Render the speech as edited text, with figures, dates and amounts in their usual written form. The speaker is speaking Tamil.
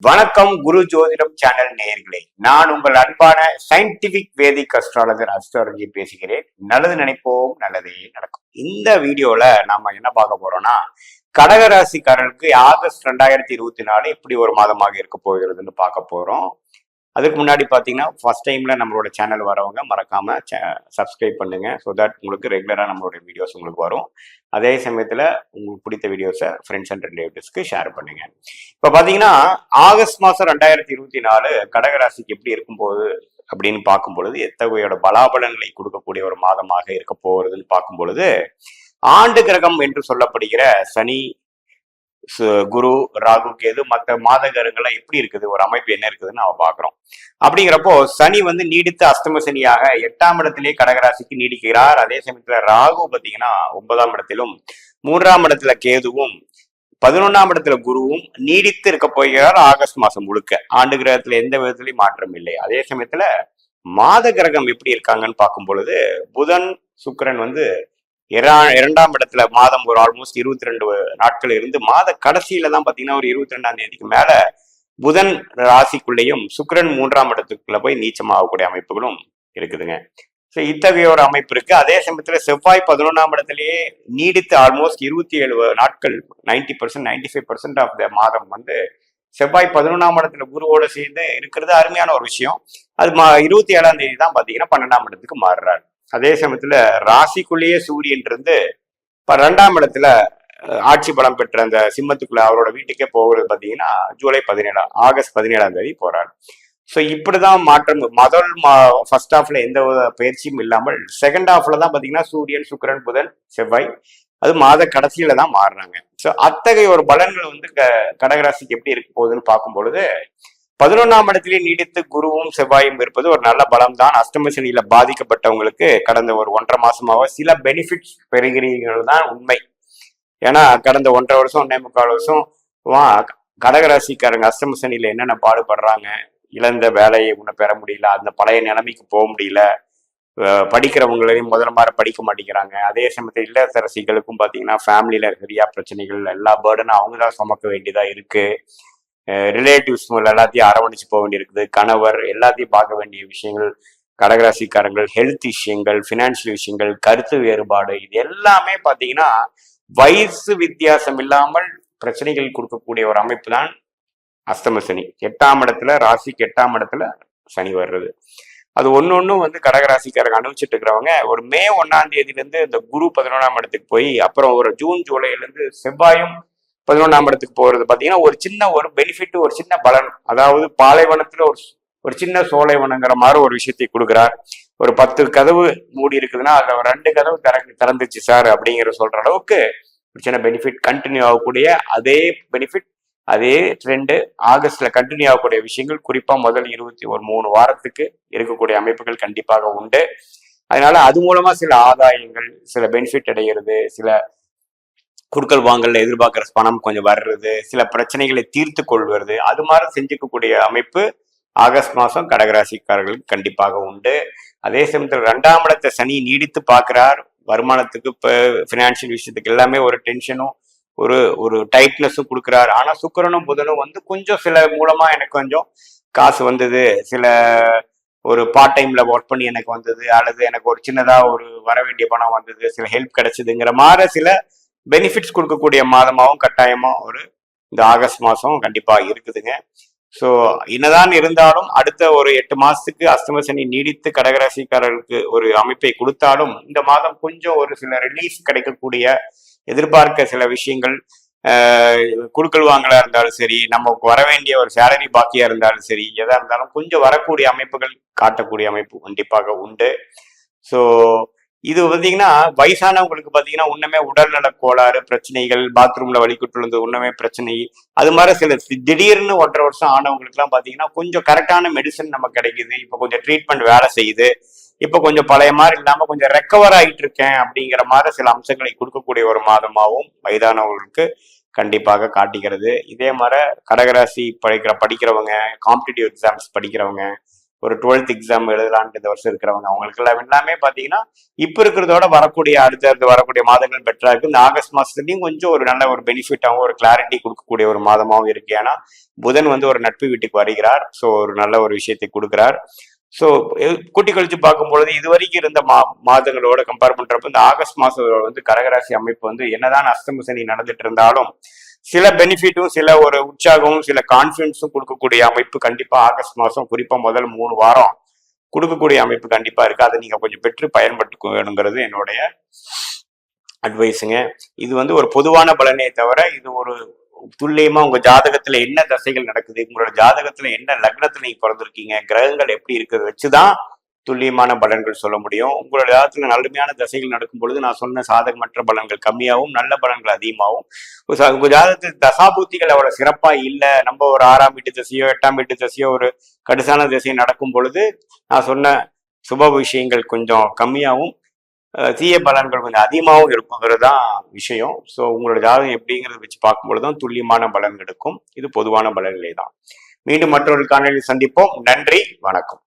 வணக்கம் குரு ஜோதிடம் சேனல் நேயர்களே, நான் உங்கள் அன்பான சயின்டிபிக் வேதிக் அஸ்ட்ராலஜி பேசுகிறேன். நல்லது நினைப்போம், நல்லதே நடக்கும். இந்த வீடியோல நாம என்ன பார்க்க போறோம்னா, கடகராசிக்காரர்களுக்கு ஆகஸ்ட் 2024 எப்படி ஒரு மாதமாக இருக்க போகிறதுன்னு பார்க்க போறோம். அதுக்கு முன்னாடி பார்த்தீங்கன்னா, ஃபர்ஸ்ட் டைம்ல நம்மளோட சேனல் வரவங்க மறக்காம சப்ஸ்கிரைப் பண்ணுங்க. ஸோ தட் உங்களுக்கு ரெகுலராக நம்மளுடைய வீடியோஸ் உங்களுக்கு வரும். அதே சமயத்தில் உங்களுக்கு பிடித்த வீடியோஸை ஃப்ரெண்ட்ஸ் அண்ட் ரிலேட்டிவ்ஸ்க்கு ஷேர் பண்ணுங்க. இப்போ பார்த்தீங்கன்னா, ஆகஸ்ட் மாதம் 2024 கடகராசிக்கு எப்படி இருக்கும்போது அப்படின்னு பார்க்கும் பொழுது, எத்தகையோட பலாபலன்களை கொடுக்கக்கூடிய ஒரு மாதமாக இருக்க போகிறதுன்னு பார்க்கும் பொழுது, ஆண்டு கிரகம் என்று சொல்லப்படுகிற சனி, குரு, ராகு, கேது மற்ற மாத கிரகங்கள்லாம் எப்படி இருக்குது, ஒரு அமைப்பு என்ன இருக்குதுன்னு நம்ம பாக்குறோம். அப்படிங்கிறப்போ சனி வந்து நீடித்த அஸ்தம சனியாக 8ஆம் இடத்திலே கடகராசிக்கு நீடிக்கிறார். அதே சமயத்துல ராகு பாத்தீங்கன்னா 9ஆம் இடத்திலும், 3ஆம் இடத்துல கேதுவும், 11ஆம் இடத்துல குருவும் நீடித்து இருக்க போகிறார் ஆகஸ்ட் மாசம் முழுக்க. ஆண்டு கிரகத்துல எந்த விதத்திலையும் மாற்றம் இல்லை. அதே சமயத்துல மாத கிரகம் எப்படி இருக்காங்கன்னு பார்க்கும் பொழுது, புதன், சுக்கிரன் வந்து 2ஆம் இடத்துல மாதம் ஒரு ஆல்மோஸ்ட் 22 நாட்கள் இருந்து மாத கடைசியில தான் பாத்தீங்கன்னா ஒரு 22ஆம் தேதிக்கு மேல புதன் ராசிக்குள்ளேயும் சுக்கிரன் 3ஆம் இடத்துக்குள்ள போய் நீச்சமாகக்கூடிய அமைப்புகளும் இருக்குதுங்க. ஸோ இத்தகைய ஒரு அமைப்பு இருக்கு. அதே சமயத்துல செவ்வாய் 11ஆம் இடத்திலேயே நீடித்து ஆல்மோஸ்ட் 27 நாட்கள் 90% 95% ஆஃப் த மாதம் வந்து செவ்வாய் 11ஆம் இடத்துல குருவோட சேர்ந்து இருக்கிறது அருமையான ஒரு விஷயம். அது 27ஆம் தேதி தான் பாத்தீங்கன்னா 12ஆம் இடத்துக்கு மாறுறாரு. அதே சமயத்துல ராசிக்குள்ளேயே சூரியன் இருந்து இப்ப 2ஆம் இடத்துல ஆட்சி பலம் பெற்ற அந்த சிம்மத்துக்குள்ள அவரோட வீட்டுக்கே போகிறது பாத்தீங்கன்னா ஆகஸ்ட் 17ஆம் தேதி போறாரு. ஸோ இப்படிதான் மாற்றம். ஃபர்ஸ்ட் ஹாஃப்ல எந்த பயிற்சியும் இல்லாமல் செகண்ட் ஹாஃப்ல தான் பாத்தீங்கன்னா சூரியன், சுக்கிரன், புதன், செவ்வாய் அது மாத கடைசியில தான் மாறுறாங்க. ஸோ அத்தகைய ஒரு பலன்கள் வந்து கடகராசிக்கு எப்படி இருக்க போகுதுன்னு பார்க்கும் பொழுது, 11ஆம் இடத்திலே நீடித்து குருவும் செவ்வாயும் இருப்பது ஒரு நல்ல பலம் தான். அஷ்டம சனியில பாதிக்கப்பட்டவங்களுக்கு கடந்த ஒரு 1.5 மாசமாக சில பெனிஃபிட்ஸ் பெறுகிறீர்கள் தான் உண்மை. ஏன்னா கடந்த 1.5 வருஷம் 1.25 வருஷம் கடகராசிக்காரங்க அஷ்டம சனியில என்னென்ன பாடுபடுறாங்க, இழந்த வேலையை ஒன்றும் பெற முடியல, அந்த பழைய நிலைமைக்கு போக முடியல, படிக்கிறவங்களையும் முதல்ல மாதிரி படிக்க மாட்டேங்கிறாங்க. அதே சமயத்தில் இல்லத்தரசிகளுக்கும் பார்த்தீங்கன்னா ஃபேமிலியில சரியா பிரச்சனைகள், எல்லா பேர்டனும் அவங்க தான் சுமக்க வேண்டியதா இருக்கு. ரிலேட்டிவ்ஸ் எல்லாத்தையும் அரவணைச்சு போக வேண்டியிருக்குது. கணவர் எல்லாத்தையும் பார்க்க வேண்டிய விஷயங்கள், கடகராசிக்காரங்கள் ஹெல்த் விஷயங்கள், பினான்சியல் விஷயங்கள், கருத்து வேறுபாடு, இது எல்லாமே பார்த்தீங்கன்னா வயசு வித்தியாசம் இல்லாமல் பிரச்சனைகள் கொடுக்கக்கூடிய ஒரு அமைப்பு தான் அஸ்தம சனி. 8ஆம் இடத்துல, ராசிக்கு 8ஆம் இடத்துல சனி வர்றது, அது ஒன்னொன்னும் வந்து கடகராசிக்காரங்க அனுபவிச்சுட்டு இருக்கிறவங்க. ஒரு மே 1ஆம் தேதியிலிருந்து இந்த குரு 11ஆம் இடத்துக்கு போய் அப்புறம் ஒரு ஜூன் ஜூலைல இருந்து செவ்வாயும் 11ஆம் இடத்துக்கு போறது பாத்தீங்கன்னா ஒரு சின்ன ஒரு பெனிஃபிட், ஒரு சின்ன பலன். அதாவது பாலைவனத்துல ஒரு சின்ன சோலைவனங்கிற மாதிரி ஒரு விஷயத்தை கொடுக்குறார். ஒரு 10 கதவு மூடி இருக்குதுன்னா அதுல ஒரு 2 கதவு திறந்துச்சு சார் அப்படிங்கிற சொல்ற அளவுக்கு ஒரு சின்ன பெனிஃபிட். கண்டினியூ ஆகக்கூடிய அதே பெனிஃபிட், அதே ட்ரெண்டு ஆகஸ்ட்ல கண்டினியூ ஆகக்கூடிய விஷயங்கள் குறிப்பா முதல் 3 வாரத்துக்கு இருக்கக்கூடிய அமைப்புகள் கண்டிப்பாக உண்டு. அதனால அது மூலமா சில ஆதாயங்கள், சில பெனிஃபிட் அடைகிறது, சில குடுக்கல் வாங்கல எதிர்பார்க்கிற பணம் கொஞ்சம் வர்றது, சில பிரச்சனைகளை தீர்த்து கொள்வது, அது மாதிரி செஞ்சுக்கக்கூடிய அமைப்பு ஆகஸ்ட் மாசம் கடகராசிக்காரர்களுக்கு கண்டிப்பாக உண்டு. அதே சமயத்தில் 2ஆம் இடத்தை சனி நீடித்து பார்க்கிறார். வருமானத்துக்கு இப்ப பினான்சியல் விஷயத்துக்கு எல்லாமே ஒரு டென்ஷனும் ஒரு டைட்னஸும் கொடுக்குறாரு. ஆனா சுக்கிரனும் புதனும் வந்து கொஞ்சம் சில மூலமா எனக்கு கொஞ்சம் காசு வந்தது, சில ஒரு பார்ட் டைம்ல ஒர்க் பண்ணி எனக்கு வந்தது, அல்லது எனக்கு ஒரு சின்னதா ஒரு வர வேண்டிய பணம் வந்தது, சில ஹெல்ப் கிடைச்சதுங்கிற மாதிரி சில பெனிஃபிட்ஸ் கொடுக்கக்கூடிய மாதமாகவும் கட்டாயமா இந்த ஆகஸ்ட் மாசம் கண்டிப்பா இருக்குதுங்க. ஸோ என்னதான் இருந்தாலும் அடுத்த ஒரு 8 மாசத்துக்கு அஸ்தம சனி நீடித்து கடகராசிக்காரர்களுக்கு ஒரு அமைப்பை கொடுத்தாலும் இந்த மாதம் கொஞ்சம் ஒரு சில ரிலீஃப் கிடைக்கக்கூடிய, எதிர்பார்க்க சில விஷயங்கள், குடுக்கல் வாங்கலா இருந்தாலும் சரி, நமக்கு வர வேண்டிய ஒரு சேலரி பாக்கியா இருந்தாலும் சரி, எதா இருந்தாலும் கொஞ்சம் வரக்கூடிய அமைப்புகள் காட்டக்கூடிய அமைப்பு கண்டிப்பாக உண்டு. ஸோ இது பார்த்தீங்கன்னா வயசானவங்களுக்கு பார்த்தீங்கன்னா உண்மையே உடல்நல கோளாறு பிரச்சனைகள், பாத்ரூம்ல வலிக்குட்டு உண்மையே பிரச்சனை, அது மாதிரி சில திடீர்னு 1.5 வருஷம் ஆனவங்களுக்கு எல்லாம் பார்த்தீங்கன்னா கொஞ்சம் கரெக்டான மெடிசன் நமக்கு கிடைக்குது, இப்போ கொஞ்சம் ட்ரீட்மெண்ட் வேலை செய்யுது, இப்போ கொஞ்சம் பழைய மாதிரி இல்லாம கொஞ்சம் ரெக்கவர் ஆகிட்டு இருக்கேன் அப்படிங்கிற மாதிரி சில அம்சங்களை கொடுக்கக்கூடிய ஒரு மாதமாகவும் வயதானவர்களுக்கு கண்டிப்பாக காட்டுகிறது. இதே மாதிரி கடகராசி படிக்கிறவங்க, காம்படிட்டிவ் எக்ஸாம்ஸ் படிக்கிறவங்க, ஒரு 12th எக்ஸாம் எழுதலான்ட்டு இந்த வருஷம் இருக்கிறவங்க அவங்களுக்கு எல்லாமே பாத்தீங்கன்னா இப்ப இருக்கிறதோட வரக்கூடிய அடுத்தடுத்து வரக்கூடிய மாதங்கள் பெட்டரா இருக்கு. இந்த ஆகஸ்ட் மாசத்துலயும் கொஞ்சம் ஒரு நல்ல ஒரு பெனிஃபிட்டாகவும் ஒரு கிளாரிட்டி கொடுக்கக்கூடிய ஒரு மாதமாகவும் இருக்கு. ஏன்னா புதன் வந்து ஒரு நட்பு வீட்டுக்கு வருகிறார். ஸோ ஒரு நல்ல ஒரு விஷயத்தை கொடுக்கிறார். ஸோ கூட்டி கழிச்சு பார்க்கும்பொழுது இது வரைக்கும் இருந்த மாதங்களோட கம்பேர் பண்றப்ப இந்த ஆகஸ்ட் மாசம் வந்து கடகராசி அமைப்பு வந்து என்னதான் அஷ்டம சனி நடந்துட்டு இருந்தாலும் சில பெனிஃபிட்டும் சில ஒரு உற்சாகமும் சில கான்பிடன்ஸும் கொடுக்கக்கூடிய அமைப்பு கண்டிப்பா ஆகஸ்ட் மாசம் குறிப்பா முதல் 3 வாரம் கொடுக்கக்கூடிய அமைப்பு கண்டிப்பா இருக்கு. அதை நீங்க கொஞ்சம் பெற்று பயன்பட்டு வேணுங்கிறது என்னுடைய அட்வைஸுங்க. இது வந்து ஒரு பொதுவான பலனே தவிர இது ஒரு துல்லியமா உங்க ஜாதகத்துல என்ன தசைகள் நடக்குது, உங்களோட ஜாதகத்துல என்ன லக்னத்துல நீங்க பிறந்திருக்கீங்க, கிரகங்கள் எப்படி இருக்கிறத வச்சுதான் துல்லியமான பலன்கள் சொல்ல முடியும். உங்களோட ஜாதகத்துல நல்லமையான தசைகள் நடக்கும் பொழுது நான் சொன்ன சாதகமற்ற பலன்கள் கம்மியாகவும் நல்ல பலன்கள் அதிகமாகவும், உங்க ஜாதகத்துக்கு தசாபூத்திகள் அவ்வளவு சிறப்பா இல்லை, நம்ம ஒரு 6ஆம் வீட்டு தசையோ 8ஆம் வீட்டு தசையோ ஒரு கடுசான திசை நடக்கும் பொழுது நான் சொன்ன சுப விஷயங்கள் கொஞ்சம் கம்மியாகவும் தீய பலன்கள் கொஞ்சம் அதிகமாகவும் இருக்குங்கிறது தான் விஷயம். ஸோ உங்களோட ஜாதகம் எப்படிங்கிறத வச்சு பார்க்கும்பொழுது தான் துல்லியமான பலன் எடுக்கும். இது பொதுவான பலன்களே தான். மீண்டும் மற்றொரு காணொலியில் சந்திப்போம். நன்றி, வணக்கம்.